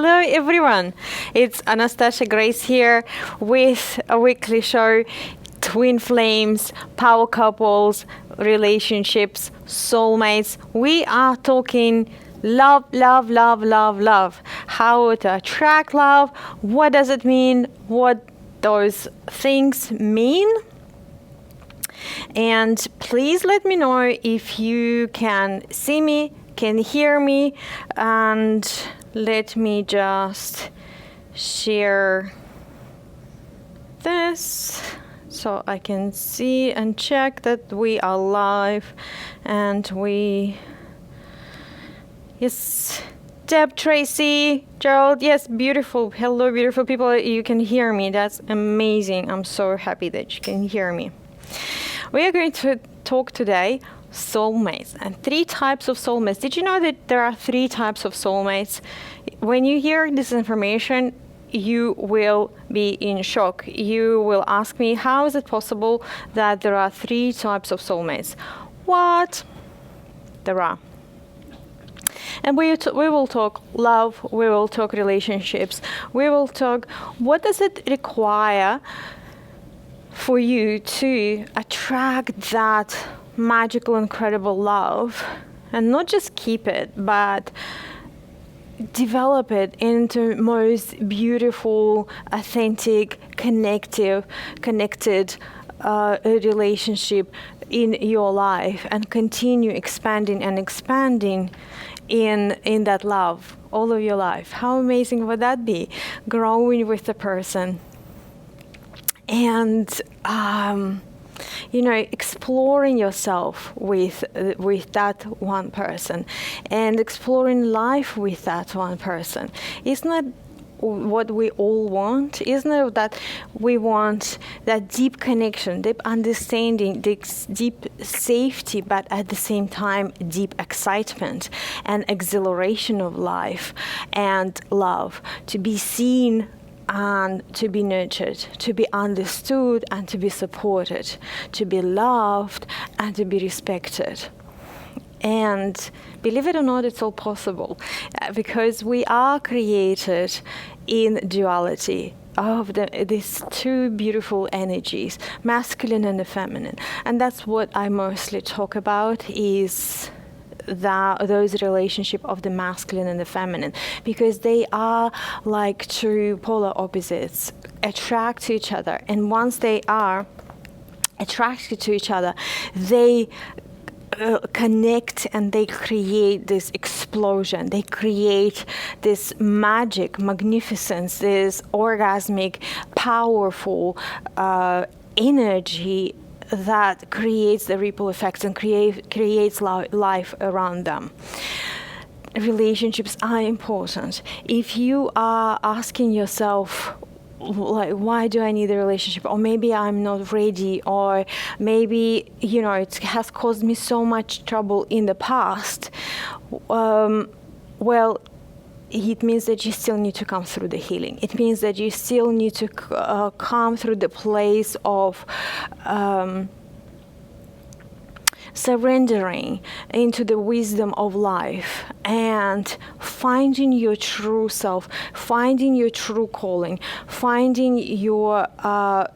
Hello everyone, it's Anastasha Grace here with a weekly show, Twin Flames, Power Couples, Relationships, Soulmates. We are talking love, love, love, love, love. How to attract love, what does it mean, what those things mean. And please let me know if you can see me, can hear me, and let me just share this so I can see and check that we are live and yes, Deb, Tracy, Gerald, yes, beautiful. Hello, beautiful people. You can hear me. That's amazing. I'm so happy that you can hear me. We are going to talk today soulmates and 3 types of soulmates. Did you know that there are 3 types of soulmates? When you hear this information, you will be in shock. You will ask me, how is it possible that there are 3 types of soulmates? What? There are. And we will talk love, we will talk relationships, we will talk what does it require for you to attract that magical, incredible love, and not just keep it, but develop it into most beautiful, authentic, connected relationship in your life, and continue expanding and expanding in that love all of your life. How amazing would that be? Growing with the person. And exploring yourself with that one person, and exploring life with that one person. Isn't that what we all want? Isn't it that we want that deep connection, deep understanding, deep safety, but at the same time deep excitement and exhilaration of life and love, to be seen and to be nurtured, to be understood and to be supported, to be loved and to be respected. And believe it or not, it's all possible because we are created in duality of these 2 beautiful energies, masculine and the feminine. And that's what I mostly talk about, is those relationship of the masculine and the feminine, because they are like 2 polar opposites, attract to each other. And once they are attracted to each other, they connect and they create this explosion. They create this magic, magnificence, this orgasmic, powerful energy that creates the ripple effects and creates life around them. Relationships are important. If you are asking yourself, like, why do I need a relationship? Or maybe I'm not ready, or maybe, it has caused me so much trouble in the past. Well, it means that you still need to come through the healing. It means that you still need to come through the place of surrendering into the wisdom of life and finding your true self, finding your true calling, finding the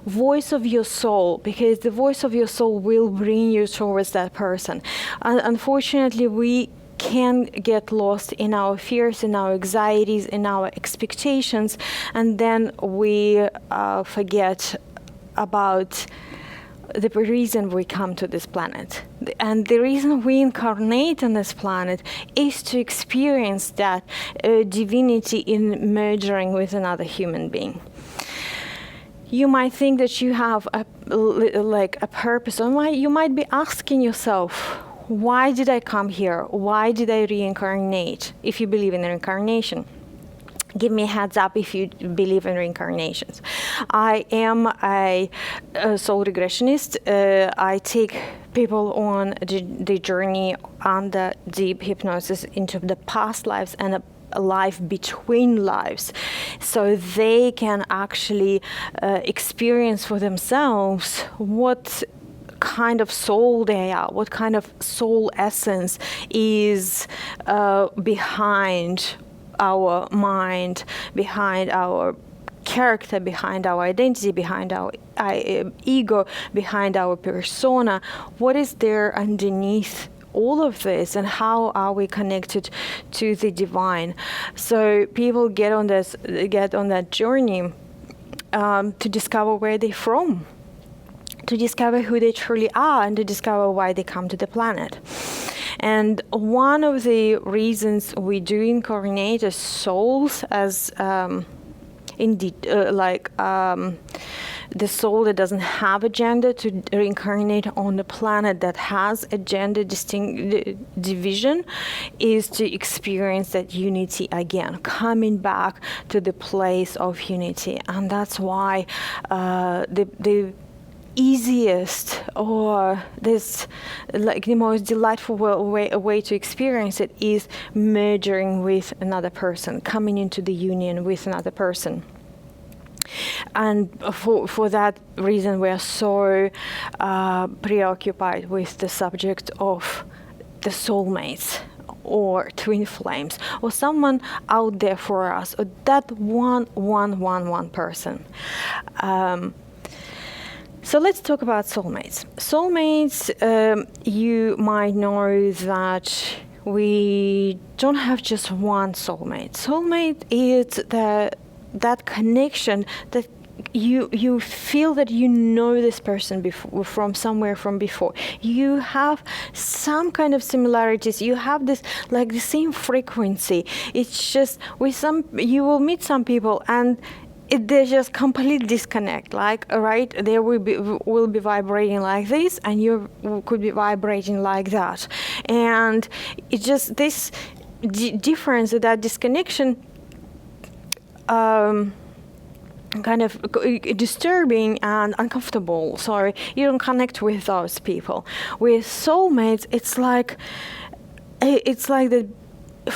voice of your soul, because the voice of your soul will bring you towards that person. And unfortunately, we can get lost in our fears, in our anxieties, in our expectations, and then we forget about the reason we come to this planet. And the reason we incarnate on this planet is to experience that divinity in merging with another human being. You might think that you have a purpose, or you might be asking yourself, why did I come here? Why did I reincarnate? If you believe in reincarnation. Give me a heads up if you believe in reincarnations. I am a soul regressionist. I take people on the journey under deep hypnosis into the past lives and a life between lives, so they can actually experience for themselves what kind of soul they are, what kind of soul essence is behind our mind, behind our character, behind our identity, behind our ego, behind our persona. What is there underneath all of this, and how are we connected to the divine? So people get on that journey to discover where they're from, to discover who they truly are, and to discover why they come to the planet. And one of the reasons we do incarnate as souls, as the soul that doesn't have a gender, to reincarnate on the planet that has a gender division, is to experience that unity again, coming back to the place of unity. And that's why the easiest, or this, like, the most delightful way to experience it is merging with another person, coming into the union with another person. And for that reason, we are so preoccupied with the subject of the soulmates, or twin flames, or someone out there for us, or that one person. So let's talk about soulmates. Soulmates, you might know that we don't have just one soulmate. Soulmate is that connection that you feel that you know this person from somewhere from before. You have some kind of similarities. You have this, like, the same frequency. It's just you will meet some people and they just complete disconnect. Like, right, they will be vibrating like this, and you could be vibrating like that, and it's just this difference, that disconnection, kind of disturbing and uncomfortable. So you don't connect with those people. With soulmates, it's like the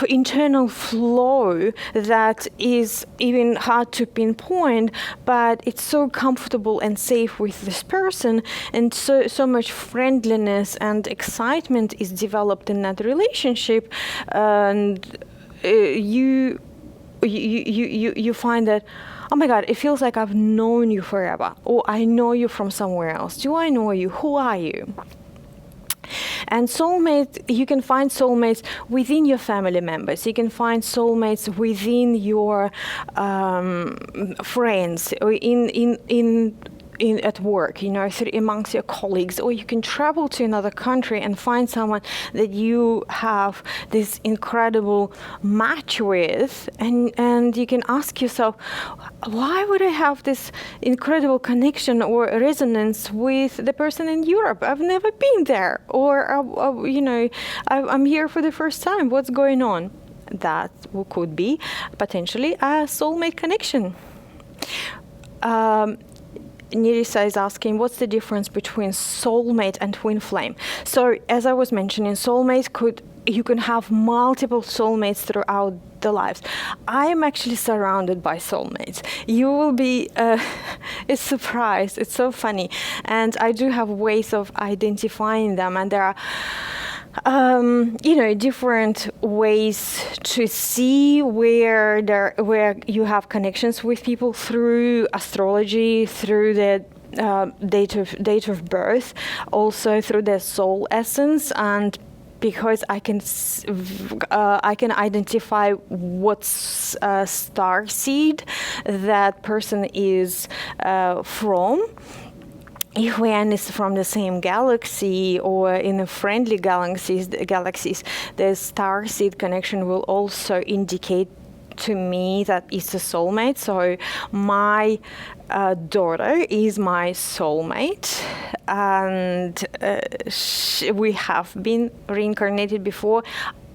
internal flow that is even hard to pinpoint, but it's so comfortable and safe with this person, and so much friendliness and excitement is developed in that relationship, and you find that, oh my God, it feels like I've known you forever, or I know you from somewhere else. Do I know you? Who are you? And soulmates, you can find soulmates within your family members. You can find soulmates within your friends, or in at work, amongst your colleagues, or you can travel to another country and find someone that you have this incredible match with, and you can ask yourself, why would I have this incredible connection or resonance with the person in Europe? I've never been there, or I'm here for the first time. What's going on? That could be potentially a soulmate connection. Nerissa is asking, what's the difference between soulmate and twin flame? So, as I was mentioning, soulmates you can have multiple soulmates throughout the lives. I am actually surrounded by soulmates. You will be surprised. It's so funny. And I do have ways of identifying them, and there are different ways to see where you have connections with people through astrology, through the date of birth, also through their soul essence, and because I can identify what star seed that person is from. If we are from the same galaxy or in a friendly galaxies, the star seed connection will also indicate to me that it's a soulmate. So my daughter is my soulmate, and we have been reincarnated before.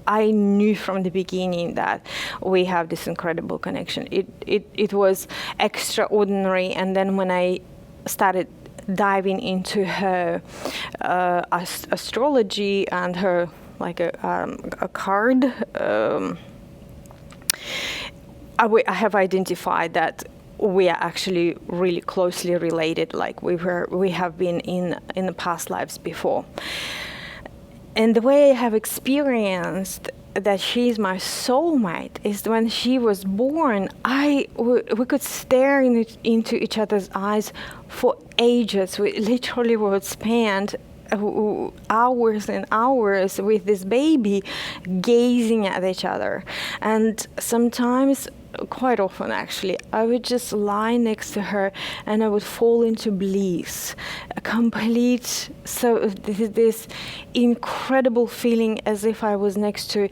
I knew from the beginning that we have this incredible connection. It was extraordinary, and then when I started diving into her astrology and her a card, I have identified that we are actually really closely related, like we have been in the past lives before. And the way I have experienced that she's my soulmate is when she was born, we could stare into each other's eyes for ages. We literally would spend hours and hours with this baby gazing at each other. And sometimes, quite often actually, I would just lie next to her and I would fall into bliss, a complete, so this incredible feeling as if I was next to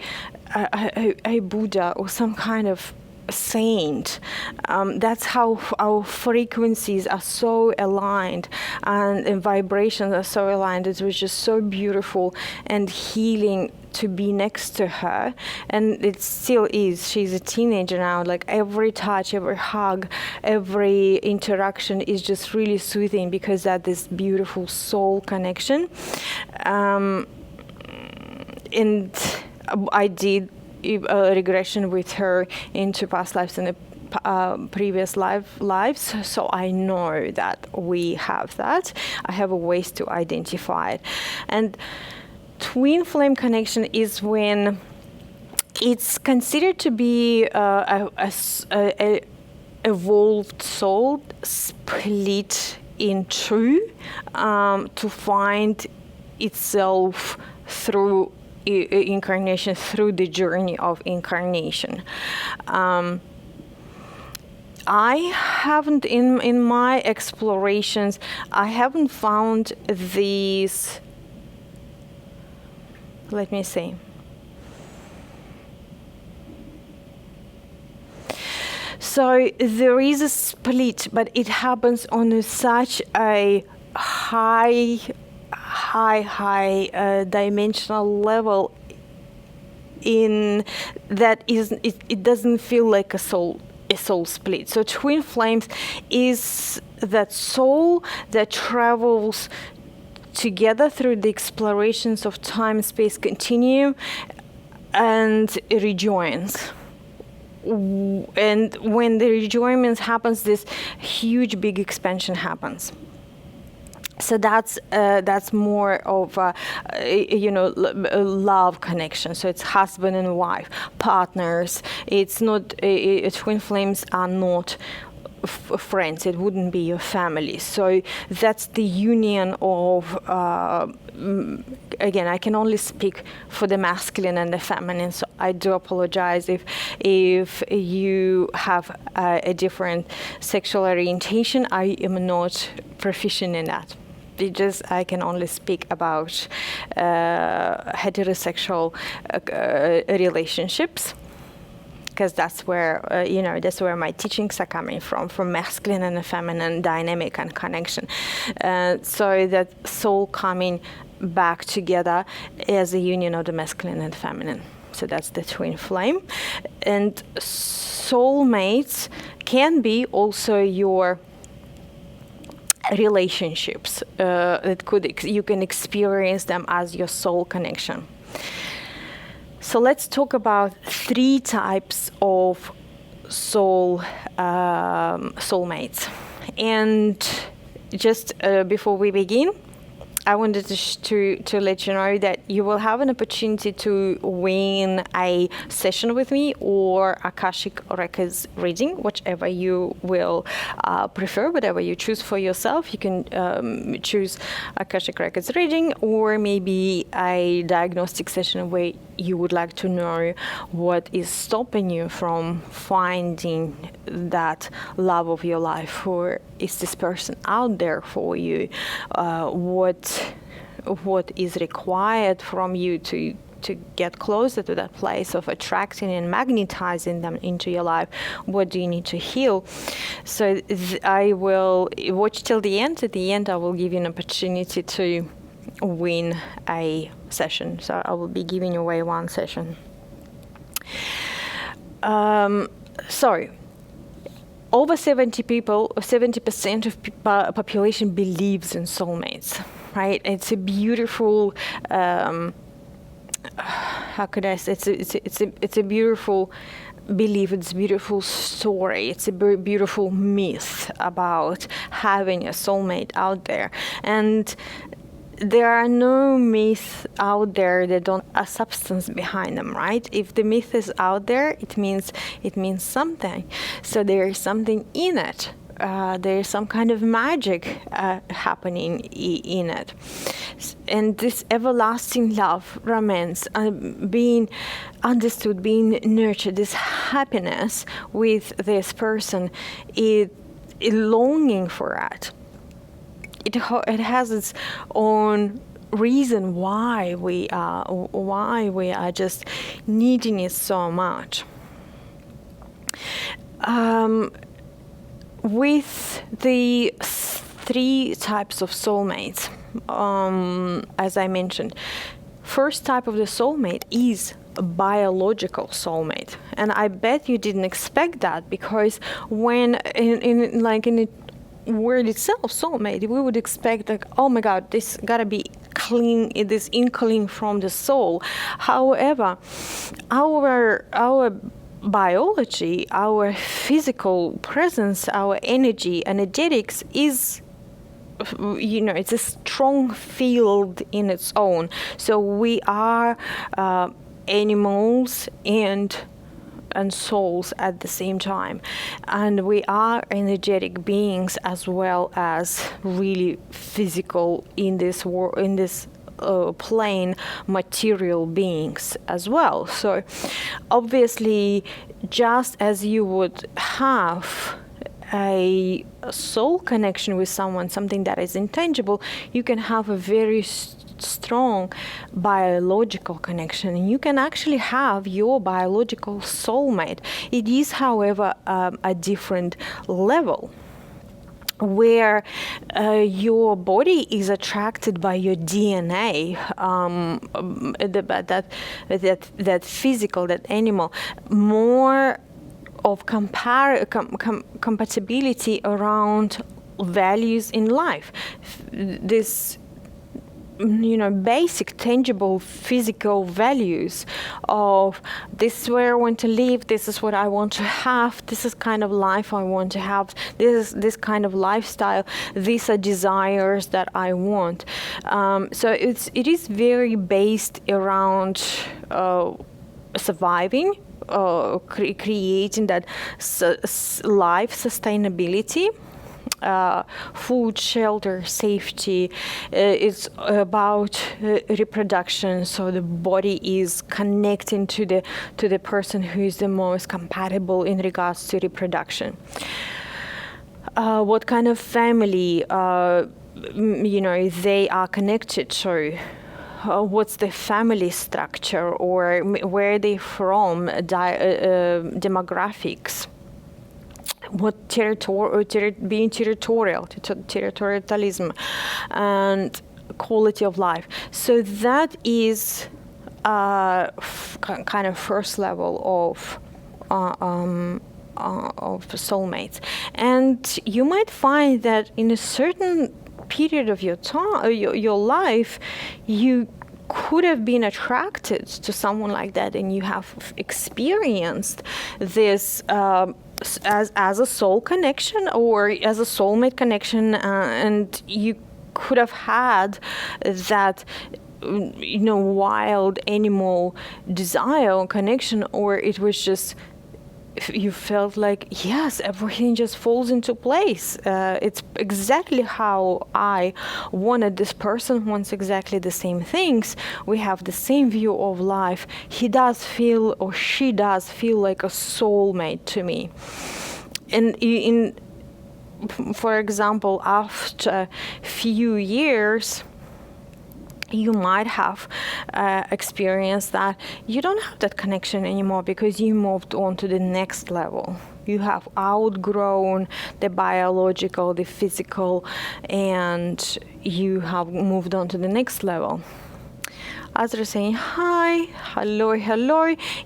a Buddha or some kind of saint. That's how our frequencies are so aligned, and vibrations are so aligned. It was just so beautiful and healing to be next to her, and it still is. She's a teenager now. Like every touch, every hug, every interaction is just really soothing because that this beautiful soul connection. And I did a regression with her into past lives and previous lives, so I know that we have that. I have a ways to identify it. And twin flame connection is when it's considered to be a evolved soul split in two to find itself through incarnation, through the journey of incarnation. I haven't, in my explorations, I haven't found these, let me see. So there is a split, but it happens on such a high dimensional level in that it doesn't feel like a soul split. So twin flames is that soul that travels together through the explorations of time-space continuum and rejoins. And when the rejoinment happens, this huge big expansion happens. So that's more of a love connection. So it's husband and wife, partners. It's not twin flames are not friends. It wouldn't be your family. So that's the union of. Again, I can only speak for the masculine and the feminine. So I do apologize if you have a different sexual orientation. I am not proficient in that. I can only speak about heterosexual relationships, because that's where that's where my teachings are coming from masculine and feminine dynamic and connection. So that soul coming back together as a union of the masculine and feminine. So that's the twin flame. And soulmates can be also your relationships you can experience them as your soul connection. So let's talk about 3 types of soulmates. And just before we begin, I wanted to let you know that you will have an opportunity to win a session with me or Akashic Records reading, whichever you will prefer, whatever you choose for yourself. You can choose Akashic Records reading, or maybe a diagnostic session where you would like to know what is stopping you from finding that love of your life, or is this person out there for you? What is required from you to get closer to that place of attracting and magnetizing them into your life? What do you need to heal? So I will watch till the end. At the end, I will give you an opportunity to win a session. So I will be giving away 1 session. So over 70% of population believes in soulmates, right? It's a beautiful, how could I say, it's a beautiful belief, it's a beautiful story, it's a very beautiful myth about having a soulmate out there. And there are no myths out there that don't have a substance behind them, right? If the myth is out there, it means something. So there is something in it. There is some kind of magic happening in it. And this everlasting love, romance, being understood, being nurtured, this happiness with this person, it longing for that. It has its own reason why we are just needing it so much. With the 3 types of soulmates, as I mentioned, first type of the soulmate is a biological soulmate, and I bet you didn't expect that, because when in the word itself, soulmate, we would expect like, oh my God, this gotta be clean, this inkling from the soul. However, our biology, our physical presence, our energy, energetics is, it's a strong field in its own. So we are animals and souls at the same time, and we are energetic beings as well as really physical in this world, in this plane, material beings as well. So obviously, just as you would have a soul connection with someone, something that is intangible, you can have a very strong biological connection, and you can actually have your biological soulmate. It is, however, a different level, where your body is attracted by your DNA, that physical, that animal, more of compatibility around values in life. This basic, tangible, physical values of this is where I want to live, this is what I want to have, this is kind of life I want to have, this kind of lifestyle, these are desires that I want. So it is very based around surviving, creating that life sustainability. Food, shelter, safety. It's about reproduction. So the body is connecting to the person who is the most compatible in regards to reproduction. What kind of family, they are connected to. What's the family structure, or where they from, demographics. What being territorial, territorialism, and quality of life. So that is kind of first level of soulmates, and you might find that in a certain period of your time, your life, you could have been attracted to someone like that, and you have experienced this as a soul connection or as a soulmate connection, and you could have had that wild animal desire or connection, or it was just you felt like, yes, everything just falls into place. It's exactly how I wanted. This person wants exactly the same things. We have the same view of life. He does feel, or she does feel, like a soulmate to me. And for example, after a few years, you might have experienced that you don't have that connection anymore because you moved on to the next level. You have outgrown the biological, the physical, and you have moved on to the next level. Azra saying hi, hello.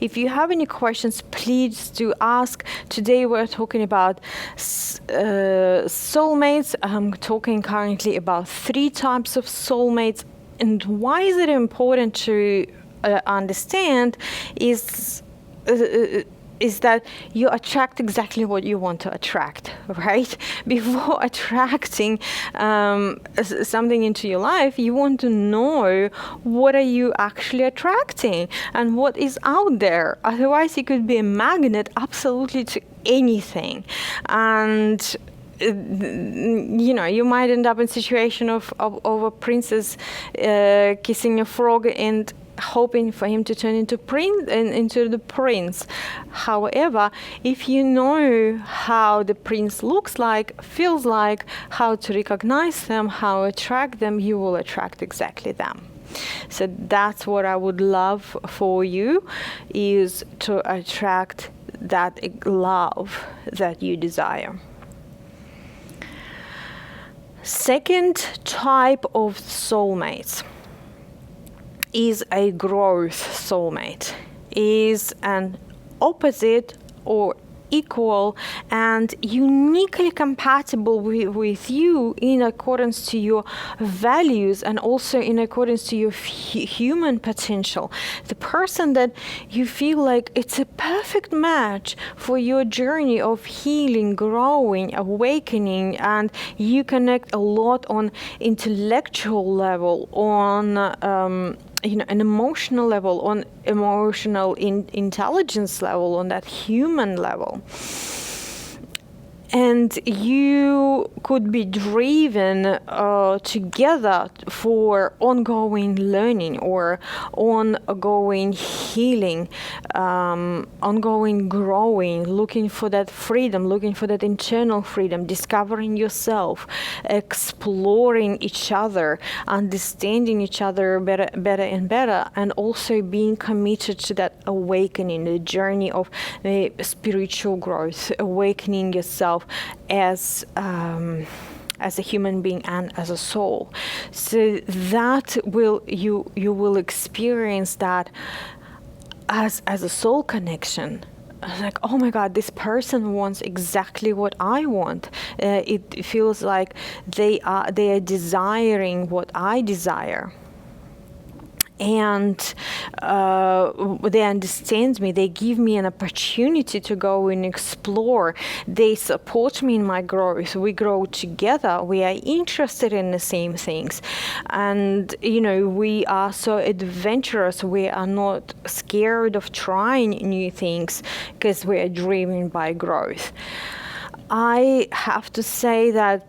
If you have any questions, please do ask. Today we're talking about soulmates. I'm talking currently about 3 types of soulmates. And why is it important to understand is that you attract exactly what you want to attract, right? Before attracting something into your life, you want to know what are you actually attracting and what is out there. Otherwise, you could be a magnet absolutely to anything. And you might end up in a situation of a princess kissing a frog and hoping for him to turn into the prince. However, if you know how the prince looks like, feels like, how to recognize them, how to attract them, you will attract exactly them. So that's what I would love for you, is to attract that love that you desire. Second type of soulmates is a growth soulmate, is an opposite or equal and uniquely compatible with you in accordance to your values and also in accordance to your human potential. The person that you feel like it's a perfect match for your journey of healing, growing, awakening, and you connect a lot on intellectual level, on an emotional level, on emotional intelligence level, on that human level. And you could be driven together for ongoing learning or ongoing healing, ongoing growing, looking for that freedom, looking for that internal freedom, discovering yourself, exploring each other, understanding each other better and better, and also being committed to that awakening, the journey of spiritual growth, awakening yourself as a human being and as a soul. So that you will experience that as a soul connection. Like, oh my God, this person wants exactly what I want. It feels like they are desiring what I desire. And they understand me. They give me an opportunity to go and explore. They support me in my growth. We grow together. We are interested in the same things. And, we are so adventurous. We are not scared of trying new things because we are driven by growth. I have to say that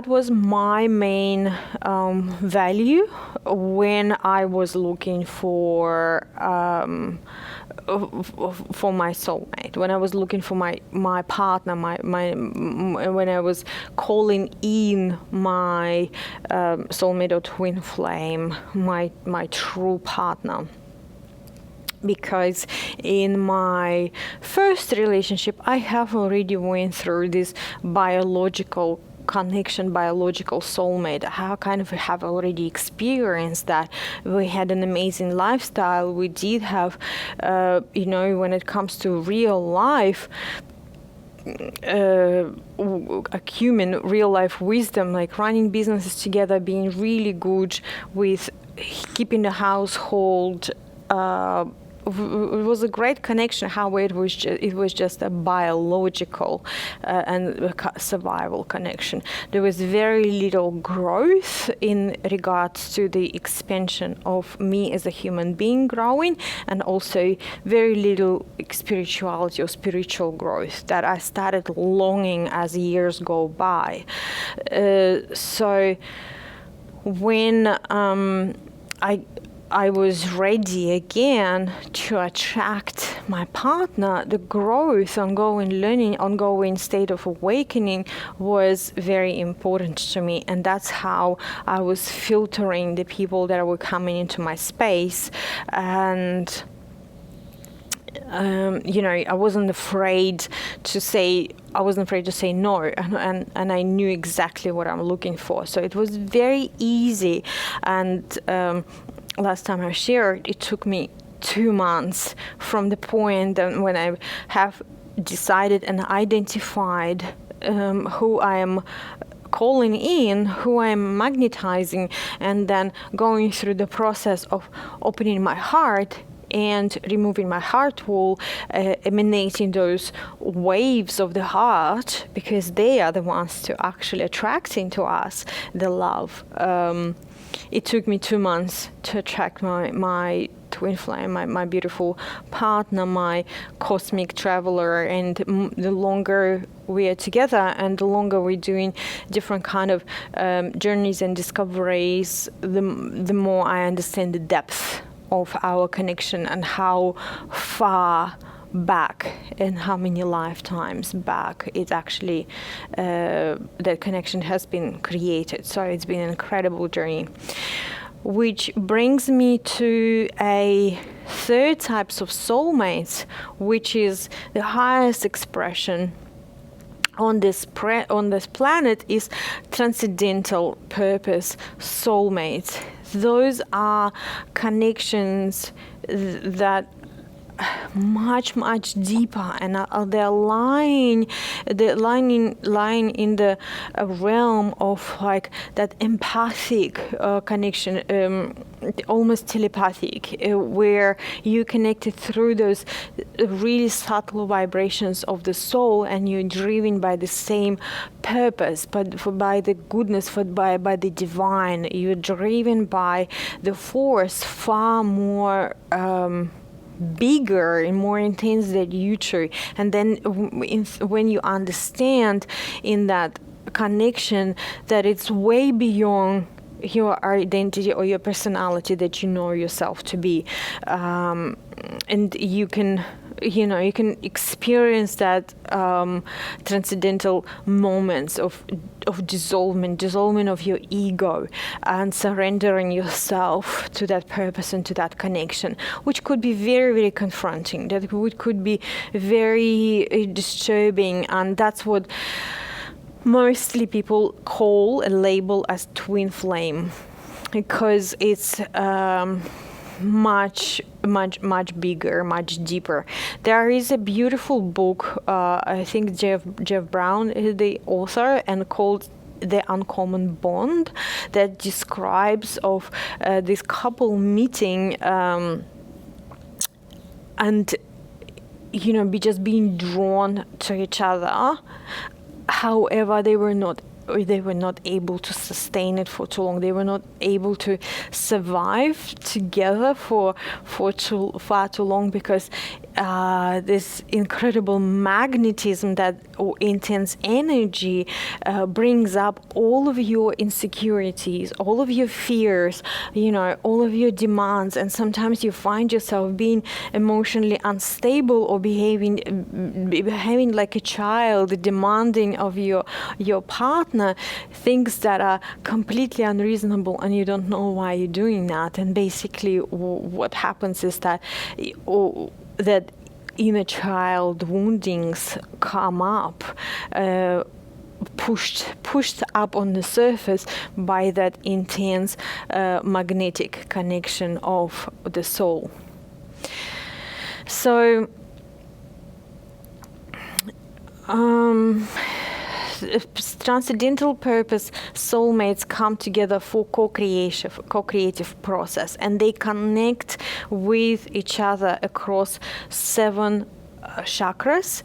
was my main value when I was looking for my soulmate, when I was looking for my partner, when I was calling in my soulmate or twin flame, my true partner. Because in my first relationship, I have already went through this biological connection, biological soulmate. I kind of have already experienced that. We had an amazing lifestyle. We did have, when it comes to real life, acumen, real life wisdom, like running businesses together, being really good with keeping the household. It was a great connection. How it was just a biological and survival connection. There was very little growth in regards to the expansion of me as a human being growing, and also very little spirituality or spiritual growth that I started longing as years go by. So when I was ready again to attract my partner, the growth, ongoing learning, ongoing state of awakening was very important to me. And that's how I was filtering the people that were coming into my space. And I wasn't afraid to say no, and I knew exactly what I'm looking for. So it was very easy. And last time I shared, it took me 2 months from the point when I have decided and identified who I am calling in, who I'm magnetizing, and then going through the process of opening my heart and removing my heart wall, emanating those waves of the heart, because they are the ones to actually attracting to us the love. It took me 2 months to attract my twin flame, my beautiful partner, my cosmic traveler, and the longer we are together and the longer we're doing different kind of journeys and discoveries, the more I understand the depth of our connection and how far back and how many lifetimes back it actually that connection has been created. So it's been an incredible journey, which brings me to a third types of soulmates, which is the highest expression on this planet, is transcendental purpose soulmates. Those are connections that much deeper, and they're lying in the realm of like that empathic connection, almost telepathic, where you connected through those really subtle vibrations of the soul, and you're driven by the same purpose, but by the goodness, by the divine. You're driven by the force far more bigger and more intense than you true. And then when you understand in that connection that it's way beyond your identity or your personality that you know yourself to be, and you can experience that transcendental moments of dissolvement of your ego, and surrendering yourself to that purpose and to that connection, which could be very, very confronting, that could be very disturbing. And that's what mostly people call a label as twin flame, because it's much bigger, much deeper. There is a beautiful book, I think Jeff Brown is the author, and called The Uncommon Bond, that describes of this couple meeting and just being drawn to each other. However, they were not able to sustain it for too long. They were not able to survive together for far too long, because this incredible magnetism, that intense energy brings up all of your insecurities, all of your fears, all of your demands, and sometimes you find yourself being emotionally unstable or behaving like a child, demanding of your partner things that are completely unreasonable, and you don't know why you're doing that. And basically what happens is that inner child woundings come up, pushed up on the surface by that intense magnetic connection of the soul. So transcendental purpose soulmates come together for co-creative process, and they connect with each other across 7 chakras.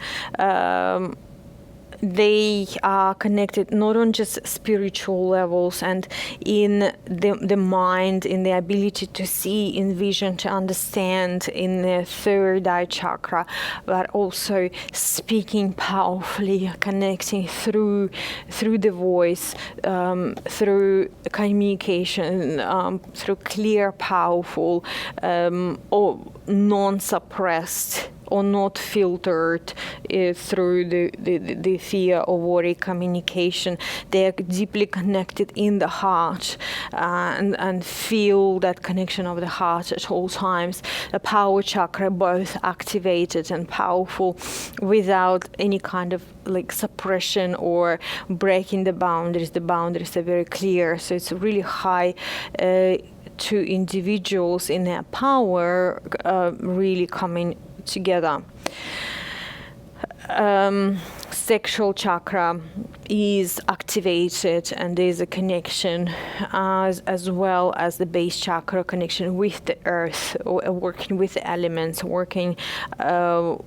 They are connected not on just spiritual levels and in the mind, in the ability to see, envision, to understand in the third eye chakra, but also speaking powerfully, connecting through the voice, through communication, through clear, powerful, or non-suppressed or not filtered through the fear or worry communication. They are deeply connected in the heart, and feel that connection of the heart at all times. The power chakra both activated and powerful without any kind of suppression or breaking the boundaries. The boundaries are very clear, so it's really high to individuals in their power really coming together. sexual chakra is activated, and there's a connection as well as the base chakra connection with the earth, working with the elements, working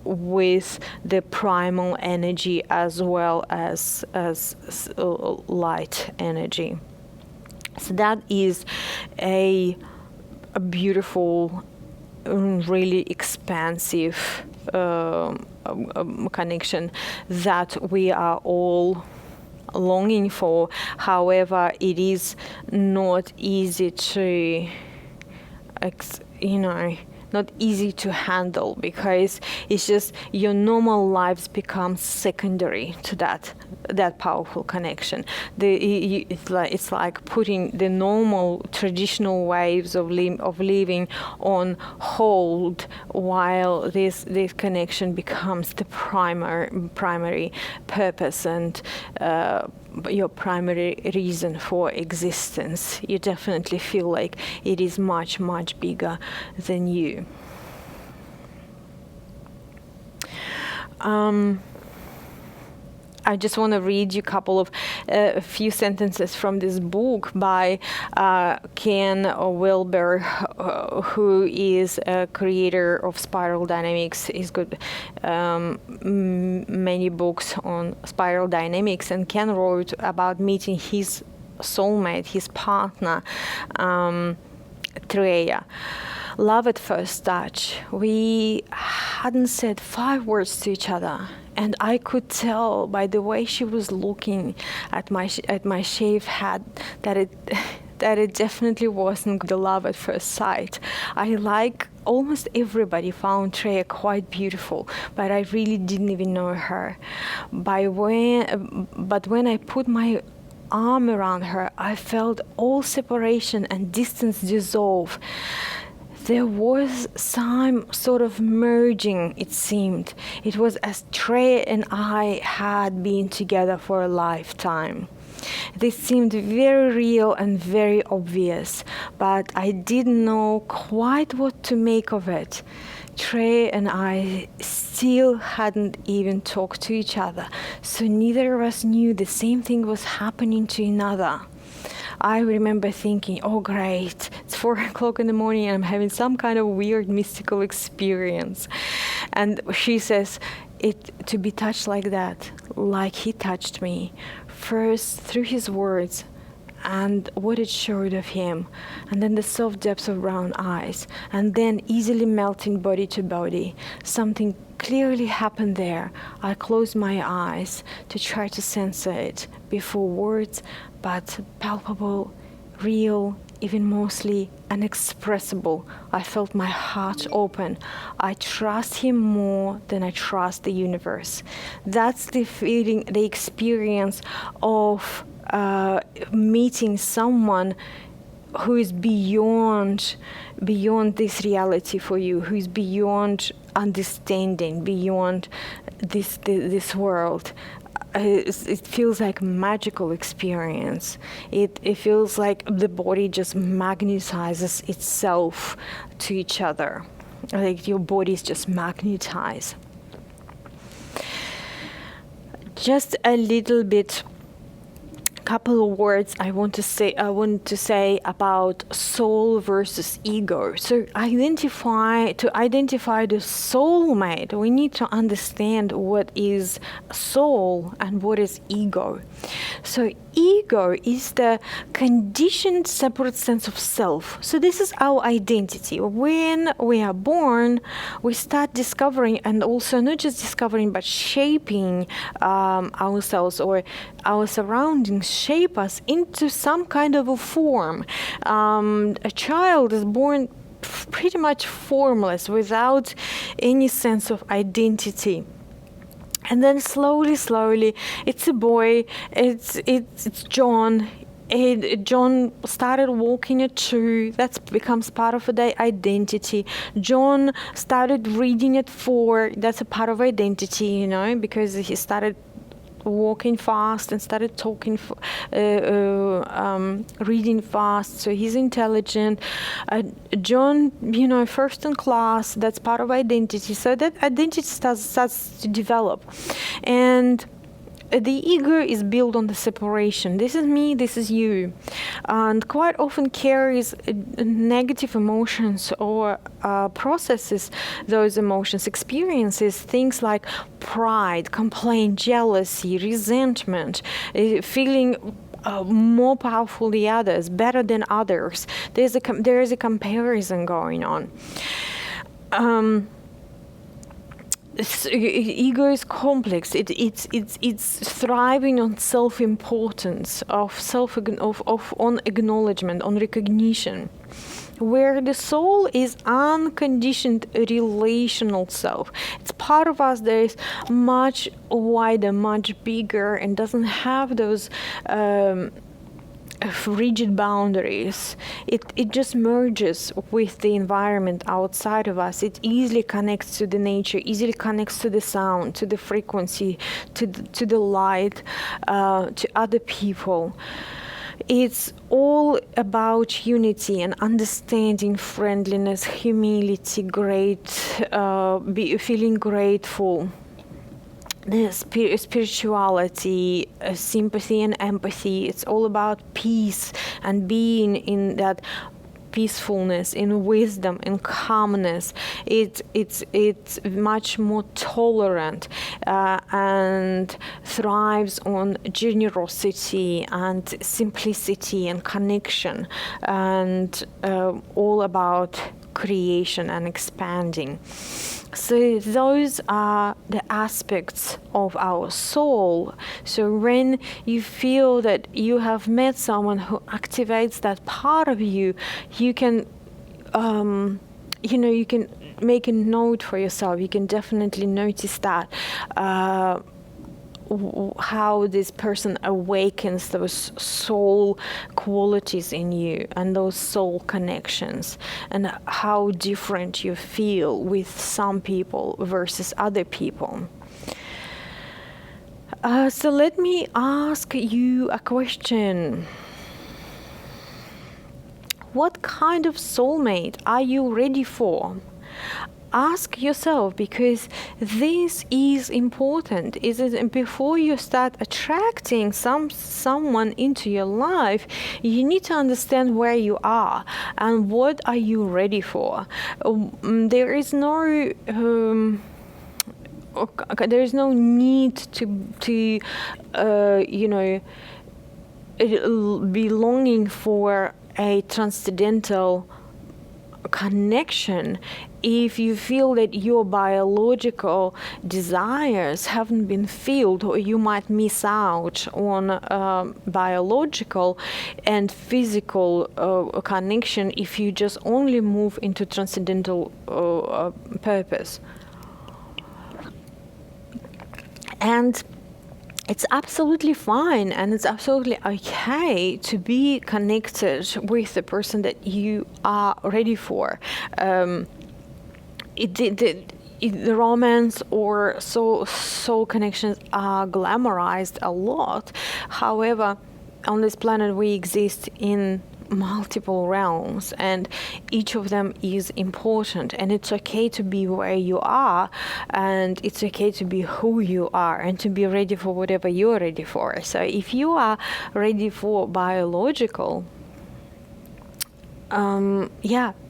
with the primal energy as well as light energy. So that is a beautiful, really expansive connection that we are all longing for. However, it is not easy to, not easy to handle, because it's just your normal lives become secondary to that powerful connection. It's like putting the normal traditional ways of living on hold, while this connection becomes the primary purpose and your primary reason for existence. You definitely feel like it is much, much bigger than you. I just want to read you a few sentences from this book by Ken Wilber, who is a creator of spiral dynamics. He's got many books on spiral dynamics, and Ken wrote about meeting his soulmate, his partner, Treya. Love at first touch. We hadn't said 5 words to each other, and I could tell by the way she was looking at my shaved head that it definitely wasn't the love at first sight. Almost everybody found Treya quite beautiful, but I really didn't even know her. But when I put my arm around her, I felt all separation and distance dissolve. There was some sort of merging, it seemed. It was as Treya and I had been together for a lifetime. This seemed very real and very obvious, but I didn't know quite what to make of it. Treya and I still hadn't even talked to each other, so neither of us knew the same thing was happening to another. I remember thinking, oh great, it's 4 o'clock in the morning and I'm having some kind of weird mystical experience. And she says, to be touched like that, like he touched me, first through his words and what it showed of him, and then the soft depths of brown eyes, and then easily melting body to body. Something clearly happened there. I closed my eyes to try to censor it before words, but palpable, real, even mostly inexpressible. I felt my heart open. I trust him more than I trust the universe. That's the feeling, the experience of meeting someone who is beyond this reality for you, who is beyond understanding, beyond this world. It feels like a magical experience. It feels like the body just magnetizes itself to each other. Like your bodies just magnetize. Just a little bit, couple of words I want to say about soul versus ego. So to identify the soulmate, we need to understand what is soul and what is ego. So ego is the conditioned separate sense of self. So this is our identity. When we are born, we start discovering, and also not just discovering, but shaping ourselves, or our surroundings shape us into some kind of a form. A child is born pretty much formless, without any sense of identity. And then slowly, it's a boy, it's John. John started walking at 2. That becomes part of the identity. John started reading at 4. That's a part of identity, because he started walking fast and started talking, reading fast, so he's intelligent. John, first in class, that's part of identity. So that identity starts to develop. And the ego is built on the separation. This is me, this is you, and quite often carries negative emotions or processes those emotions, experiences things like pride, complaint, jealousy, resentment, feeling more powerful than others, better than others. There is a comparison going on. Ego is complex. It's thriving on self-importance, on acknowledgement, on recognition, where the soul is unconditioned relational self. It's part of us that is much wider, much bigger, and doesn't have those rigid boundaries. It just merges with the environment outside of us. It easily connects to the nature, easily connects to the sound, to the frequency, to the light, to other people. It's all about unity and understanding, friendliness, humility, feeling grateful. The spirituality, sympathy and empathy. It's all about peace and being in that peacefulness, in wisdom, in calmness. It's much more tolerant and thrives on generosity and simplicity and connection, and all about creation and expanding. So those are the aspects of our soul. So when you feel that you have met someone who activates that part of you, you can, you can make a note for yourself. You can definitely notice that. How this person awakens those soul qualities in you and those soul connections, and how different you feel with some people versus other people. So let me ask you a question. What kind of soulmate are you ready for? Ask yourself, because this is important. Is it before you start attracting someone into your life, you need to understand where you are and what are you ready for. There is no need to be longing for a transcendental connection if you feel that your biological desires haven't been filled, or you might miss out on biological and physical connection if you just only move into transcendental purpose. And it's absolutely fine, and it's absolutely okay to be connected with the person that you are ready for. The romance or soul connections are glamorized a lot. However, on this planet we exist in multiple realms, and each of them is important, and it's okay to be where you are, and it's okay to be who you are, and to be ready for whatever you're ready for. So if you are ready for biological,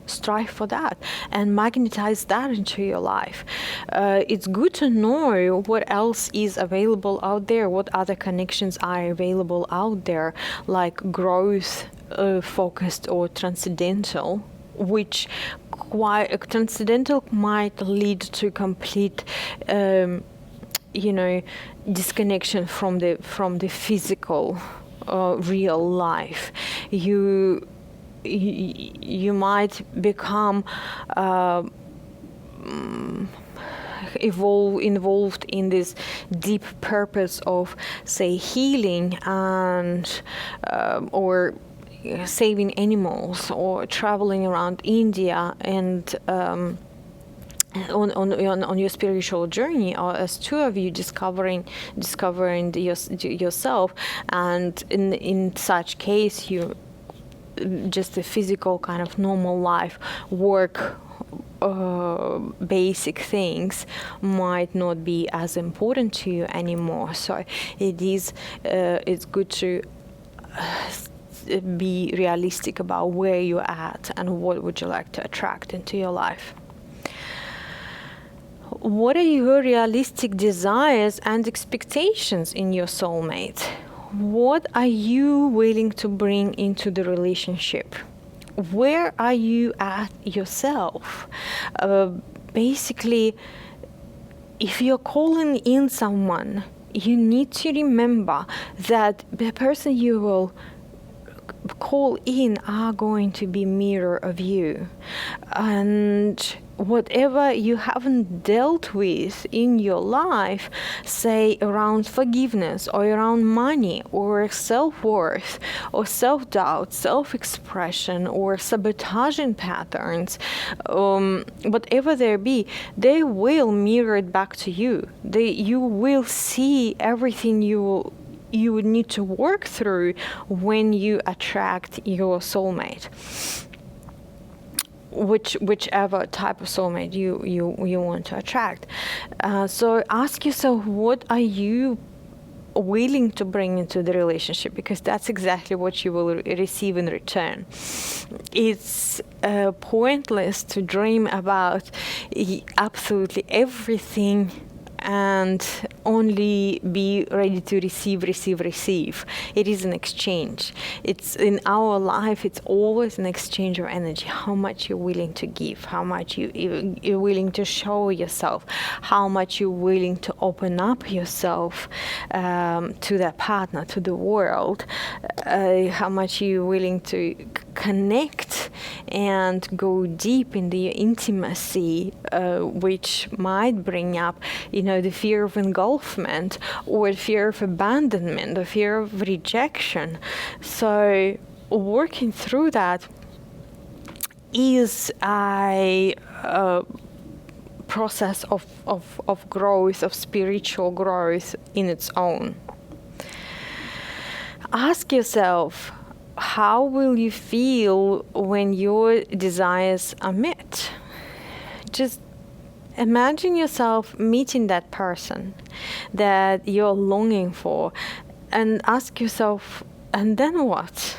strive for that and magnetize that into your life. It's good to know what else is available out there, what other connections are available out there, like growth focused or transcendental, which transcendental might lead to complete disconnection from the physical real life. You might become involved in this deep purpose of, say, healing and or saving animals, or traveling around India and on your spiritual journey, or as two of you discovering yourself, and in such case you just a physical kind of normal life, work basic things might not be as important to you anymore. So it's good to be realistic about where you're at and what would you like to attract into your life. What are your realistic desires and expectations in your soulmate? What are you willing to bring into the relationship? Where are you at yourself? Basically, if you're calling in someone, you need to remember that the person you will call in are going to be mirror of you, and whatever you haven't dealt with in your life, say around forgiveness or around money or self-worth or self-doubt, self-expression or sabotaging patterns, whatever there be, they will mirror it back to you. You will see everything you would need to work through when you attract your soulmate, whichever type of soulmate you want to attract. So ask yourself, what are you willing to bring into the relationship, because that's exactly what you will receive in return. It's pointless to dream about absolutely everything and only be ready to receive. It is an exchange. It's in our life, it's always an exchange of energy. How much you're willing to give, how much you're willing to show yourself, how much you're willing to open up yourself to that partner, to the world, how much you're willing to connect and go deep in the intimacy, which might bring up, the fear of engulfment or fear of abandonment or fear of rejection. So working through that is a process of growth, of spiritual growth in its own. Ask yourself, how will you feel when your desires are met? Just imagine yourself meeting that person that you're longing for, and ask yourself, and then what?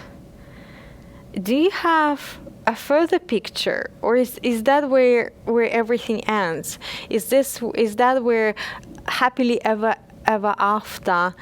Do you have a further picture, or is that where everything ends? Is that where happily ever after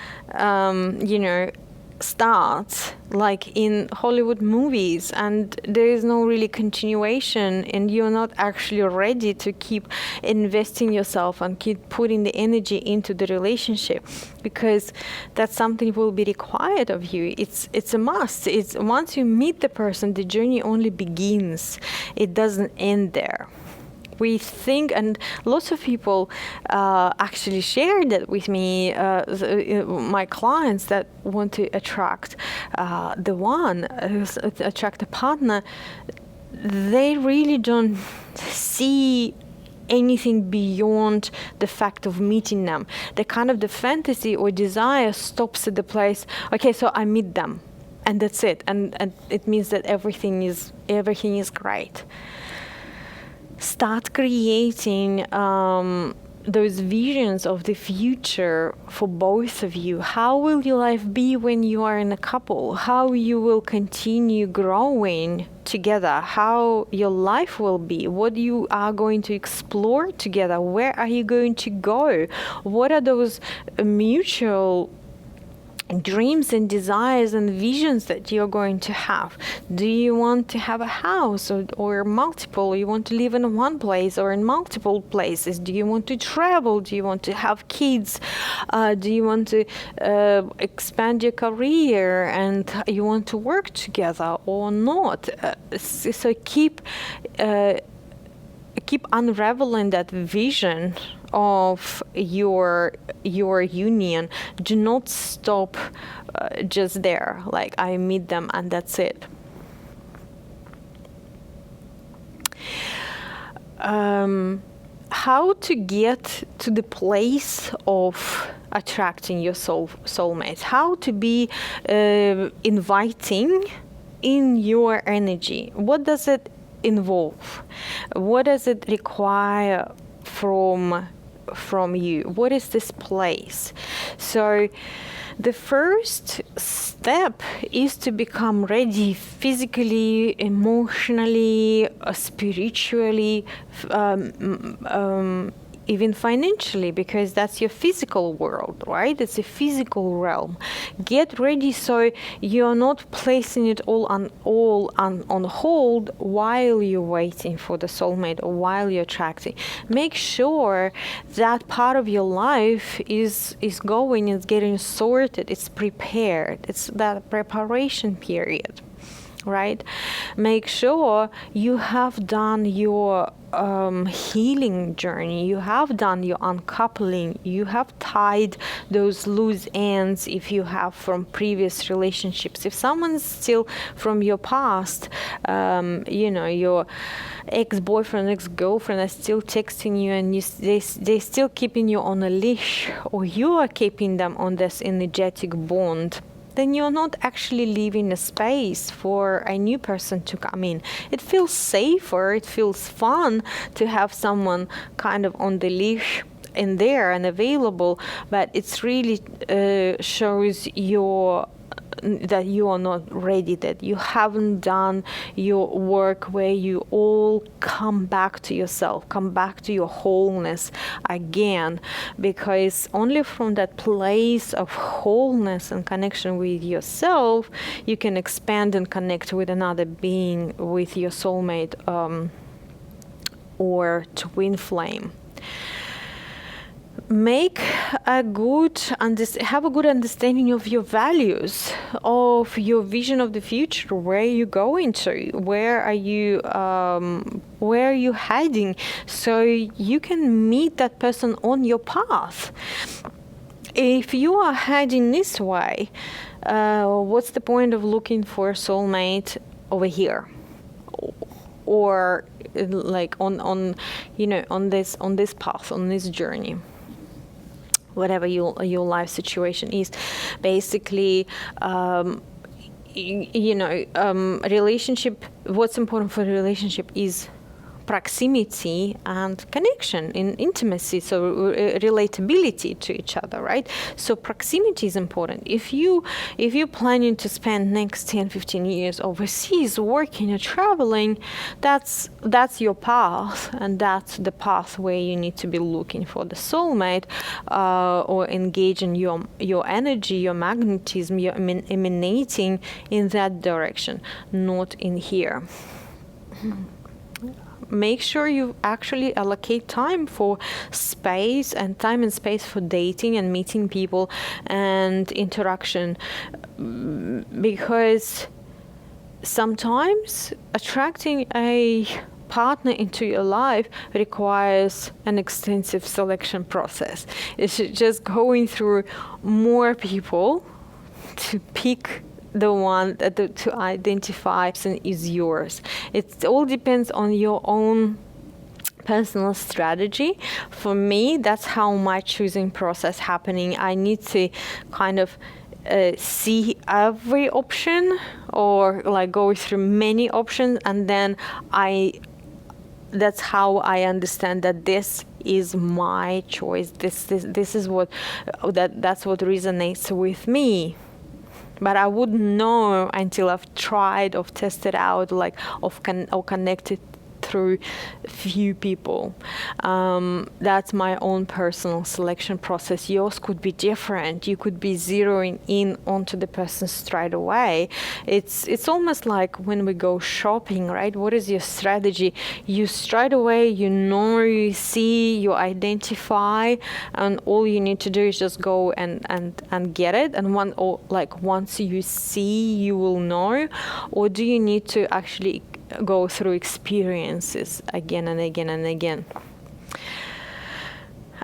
starts, like in Hollywood movies, and there is no really continuation, and you're not actually ready to keep investing yourself and keep putting the energy into the relationship, because that's something will be required of you. It's a must. It's once you meet the person, the journey only begins. It doesn't end there. We think, and lots of people actually share that with me, my clients that want to attract attract a partner, they really don't see anything beyond the fact of meeting them. The fantasy or desire stops at the place, okay, so I meet them, and that's it, and it means that everything is great. Start creating those visions of the future for both of you. How will your life be when you are in a couple? How you will continue growing together? How your life will be? What you are going to explore together? Where are you going to go? What are those mutual dreams and desires and visions that you're going to have? Do you want to have a house or multiple? You want to live in one place or in multiple places? Do you want to travel? Do you want to have kids? Do you want to expand your career and you want to work together or not? So keep unraveling that vision of your union. Do not stop just there, like I meet them and that's it. How to get to the place of attracting your soulmate? How to be inviting in your energy? What does it involve? What does it require from you? What is this place? So the first step is to become ready physically, emotionally, spiritually, even financially, because that's your physical world, right? It's a physical realm. Get ready so you're not placing it all on hold while you're waiting for the soulmate or while you're attracting. Make sure that part of your life is going, it's getting sorted, it's prepared. It's that preparation period, right? Make sure you have done your healing journey, you have done your uncoupling, you have tied those loose ends if you have from previous relationships. If someone's still from your past, your ex-boyfriend, ex-girlfriend are still texting you and they still keeping you on a leash, or you are keeping them on this energetic bond, then you're not actually leaving a space for a new person to come in. It feels safer, it feels fun to have someone kind of on the leash in there and available, but it's really shows that you are not ready, that you haven't done your work where you all come back to yourself, come back to your wholeness again, because only from that place of wholeness and connection with yourself you can expand and connect with another being, with your soulmate or twin flame. Have a good understanding of your values, of your vision of the future. Where are you going to? Where are you heading? So you can meet that person on your path. If you are heading this way, what's the point of looking for a soulmate over here, or like on this path, on this journey? Whatever your life situation is, basically, relationship. What's important for a relationship is proximity and connection, in intimacy, so relatability to each other, right? So proximity is important. If you're planning to spend next 10-15 years overseas working or traveling, that's your path, and that's the path where you need to be looking for the soulmate, or engaging your energy, your magnetism, you're emanating in that direction, not in here. Make sure you actually allocate time for space for dating and meeting people and interaction, because sometimes attracting a partner into your life requires an extensive selection process. It's just going through more people to pick the one to identify is yours. It all depends on your own personal strategy. For me, that's how my choosing process happening. I need to kind of see every option, or like go through many options, and then that's how I understand that this is my choice. This is that's what resonates with me. But I wouldn't know until I've tried or tested out, or connected through few people. That's my own personal selection process. Yours could be different. You could be zeroing in onto the person straight away. It's almost like when we go shopping, right? What is your strategy? You straight away, you see, you identify, and all you need to do is just go and get it. And once you see, you will know. Or do you need to actually go through experiences again and again and again?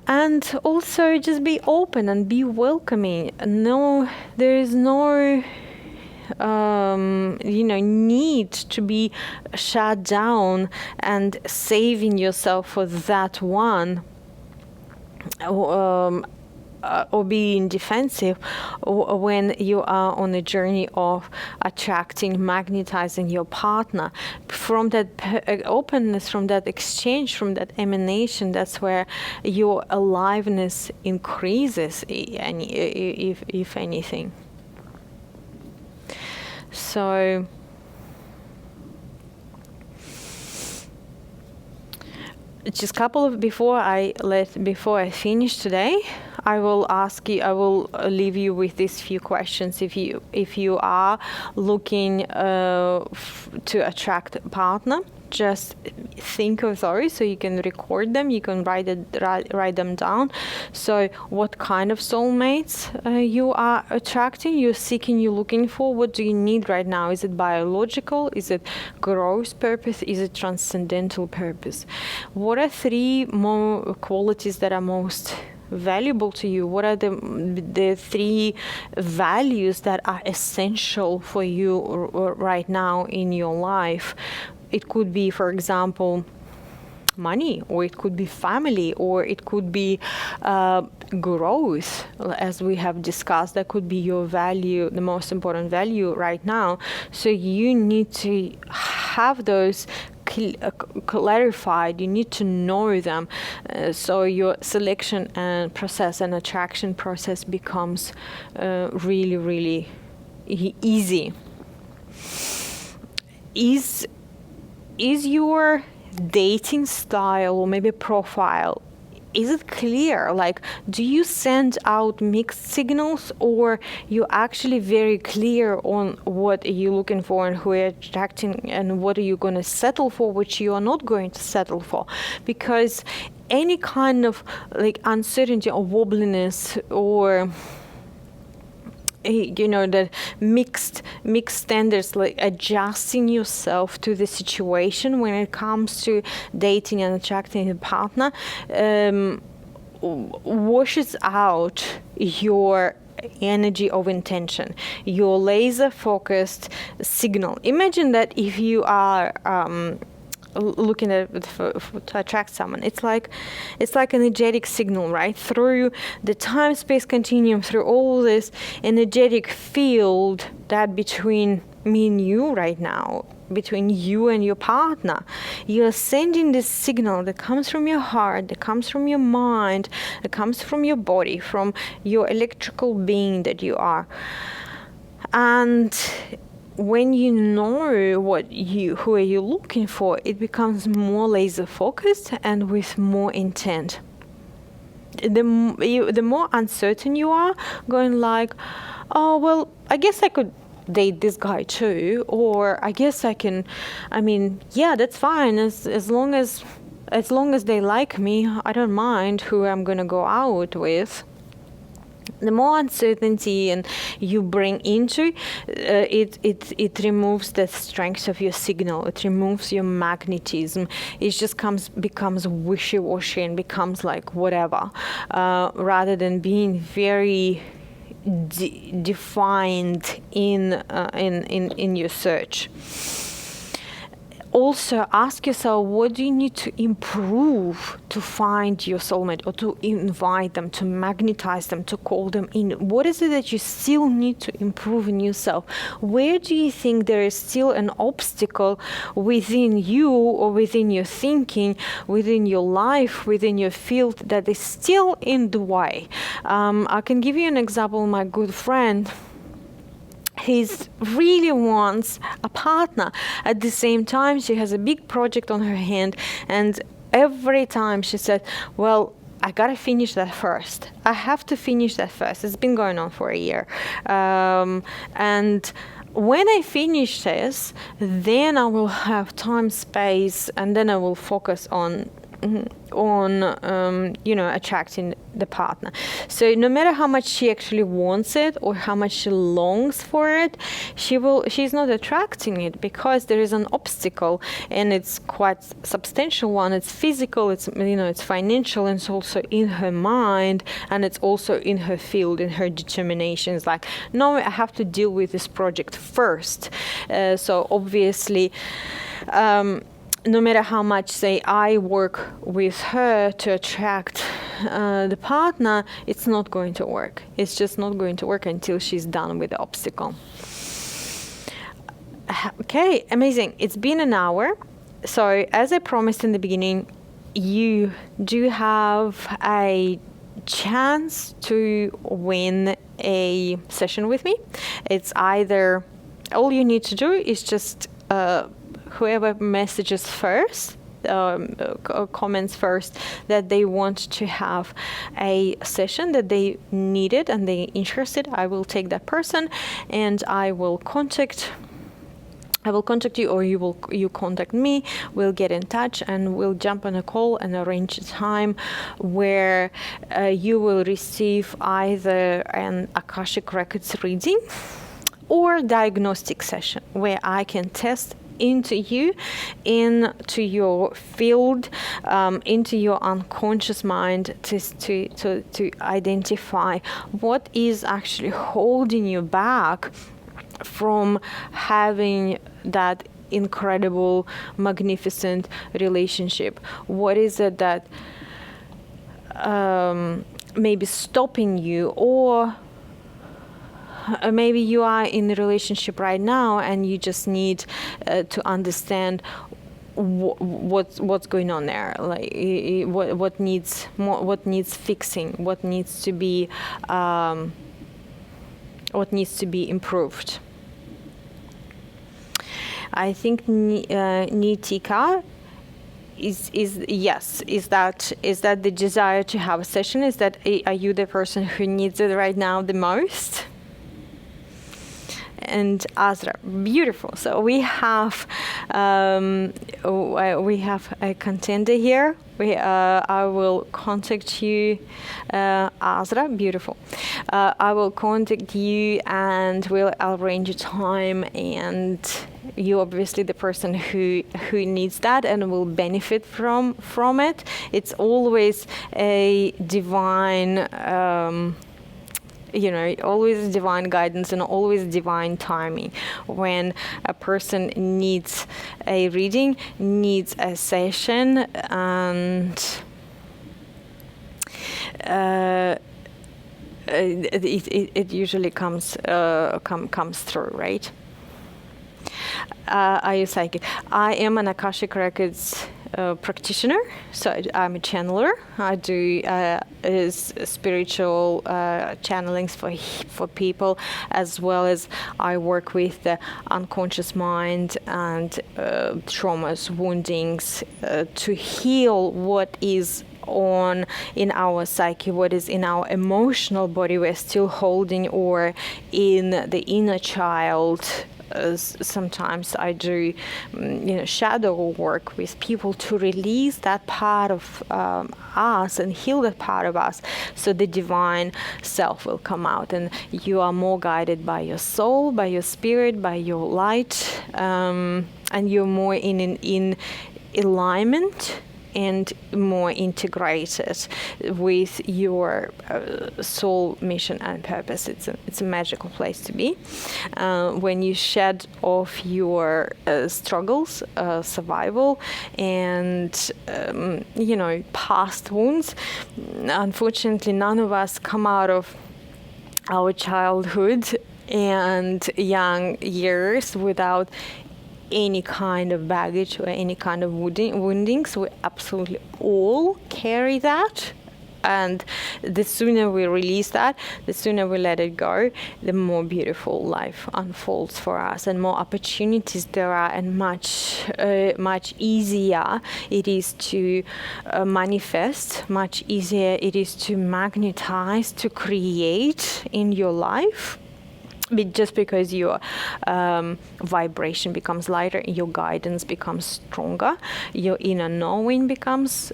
And also just be open and be welcoming. There is no need to be shut down and saving yourself for that one. or being defensive when you are on a journey of attracting, magnetizing your partner. From that openness, from that exchange, from that emanation, that's where your aliveness increases, if anything. So just before I finish today, I will leave you with these few questions. If you are looking to attract a partner, just think of those so you can record them, you can write them down. So what kind of soulmates you are attracting, you're seeking, you're looking for? What do you need right now? Is it biological? Is it growth purpose? Is it transcendental purpose? What are 3 more qualities that are most valuable to you? What are the 3 values that are essential for you right now in your life? It could be, for example, money, or it could be family, or it could be growth, as we have discussed. That could be your value, the most important value right now. So you need to have those clarified. You need to know them, so your selection and process and attraction process becomes really, really easy. Is your dating style, or maybe profile, is it clear? Like, do you send out mixed signals, or you're actually very clear on what you're looking for and who you're attracting, and what are you going to settle for, which you are not going to settle for? Because any kind of like uncertainty or wobbliness, or that mixed standards, like adjusting yourself to the situation when it comes to dating and attracting a partner, washes out your energy of intention, your laser focused signal. Imagine that if you are looking at to attract someone, it's like energetic signal, right? Through the time-space continuum, through all this energetic field that between me and you right now, between you and your partner, you're sending this signal that comes from your heart, that comes from your mind, that comes from your body, from your electrical being that you are. And when you know who are you looking for, it becomes more laser focused and with more intent. The more uncertain you are, going like, oh well, I guess I could date this guy too, or I guess I can. I mean, yeah, that's fine as long as they like me, I don't mind who I'm gonna go out with. The more uncertainty and you bring into it removes the strength of your signal. It removes your magnetism. It just becomes wishy-washy and becomes like whatever, rather than being very defined in your search. Also ask yourself, what do you need to improve to find your soulmate, or to invite them, to magnetize them, to call them in? What is it that you still need to improve in yourself? Where do you think there is still an obstacle within you, or within your thinking, within your life, within your field, that is still in the way? I can give you an example. My good friend, he really wants a partner. At the same time, she has a big project on her hand, and every time she said, well, I gotta finish that first. I have to finish that first. It's been going on for a year. And when I finish this, then I will have time, space, and then I will focus on attracting the partner. So no matter how much she actually wants it, or how much she longs for it, she's not attracting it, because there is an obstacle, and it's quite substantial one. It's physical, it's financial, and it's also in her mind, and it's also in her field, in her determination. It's like, no, I have to deal with this project first. So obviously, no matter how much, say, I work with her to attract the partner, it's not going to work. It's just not going to work until she's done with the obstacle. Okay, amazing. It's been an hour. So as I promised in the beginning, you do have a chance to win a session with me. It's either, all you need to do is just whoever messages first, comments first that they want to have a session, that they need it and they're interested, I will take that person and I will contact you, or you contact me. We'll get in touch and we'll jump on a call and arrange a time where you will receive either an Akashic Records reading or diagnostic session where I can test into you, into your field, into your unconscious mind to identify what is actually holding you back from having that incredible, magnificent relationship. What is it that may be stopping you, or maybe you are in a relationship right now and you just need to understand what's going on there, like what needs fixing, what needs to be improved. I think Nitika is that the desire to have a session? Is that, are you the person who needs it right now the most? And Azra, beautiful. So we have a contender here. I will contact you, Azra. Beautiful. I will contact you and we'll arrange a time. And you obviously the person who needs that and will benefit from it. It's always a divine. Always divine guidance and always divine timing. When a person needs a reading, needs a session, and it usually comes through, right? Are you psychic? I am an Akashic Records practitioner, so I'm a channeler. I do spiritual channelings for people, as well as I work with the unconscious mind and traumas, woundings, to heal what is in our psyche, what is in our emotional body we're still holding, or in the inner child. Sometimes I do, shadow work with people to release that part of us and heal that part of us, so the divine self will come out, and you are more guided by your soul, by your spirit, by your light, and you're more in alignment and more integrated with your soul mission and purpose. It's a magical place to be. When you shed off your struggles, survival, and past wounds. Unfortunately, none of us come out of our childhood and young years without any kind of baggage or any kind of woundings. We absolutely all carry that, and the sooner we release that, the sooner we let it go, the more beautiful life unfolds for us, and more opportunities there are, and much easier it is to manifest, much easier it is to magnetize, to create in your life. Just because your vibration becomes lighter, your guidance becomes stronger, your inner knowing becomes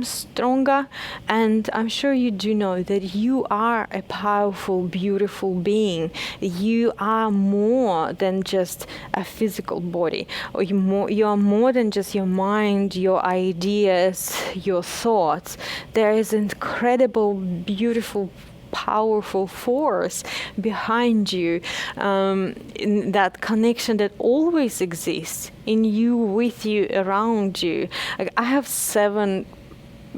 stronger. And I'm sure you do know that you are a powerful, beautiful being. You are more than just a physical body, or you are more than just your mind, your ideas, your thoughts. There is incredible, beautiful, powerful force behind you, in that connection that always exists in you, with you, around you. Like, I have 7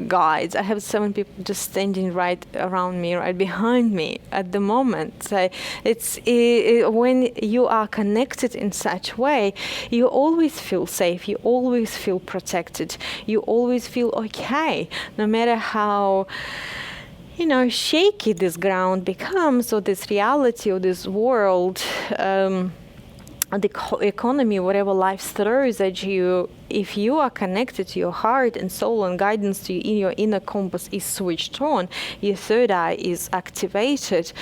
guides. I have 7 people just standing right around me, right behind me at the moment. So when you are connected in such way, you always feel safe, you always feel protected, you always feel okay, no matter how shaky this ground becomes, or this reality, or this world, the economy, whatever life throws at you. If you are connected to your heart and soul and guidance to you, in your inner compass is switched on, your third eye is activated,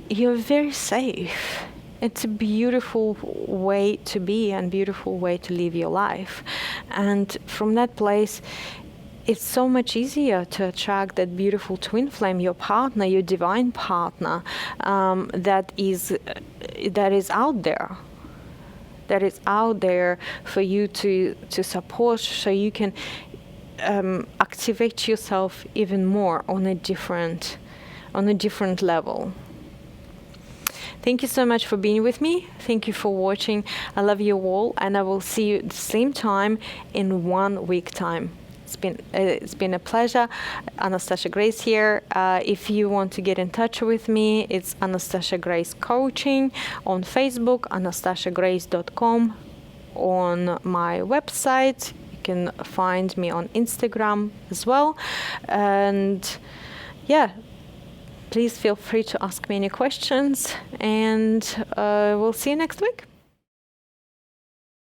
you're very safe. It's a beautiful way to be and beautiful way to live your life. And from that place, it's so much easier to attract that beautiful twin flame, your partner, your divine partner, that is out there. That is out there for you to support, so you can activate yourself even more on a different level. Thank you so much for being with me. Thank you for watching. I love you all, and I will see you at the same time in 1 week time. It's been a pleasure. Anastasia Grace here. If you want to get in touch with me, it's Anastasha Grace Coaching on Facebook, anastasiagrace.com. On my website, you can find me on Instagram as well. And yeah, please feel free to ask me any questions, and we'll see you next week.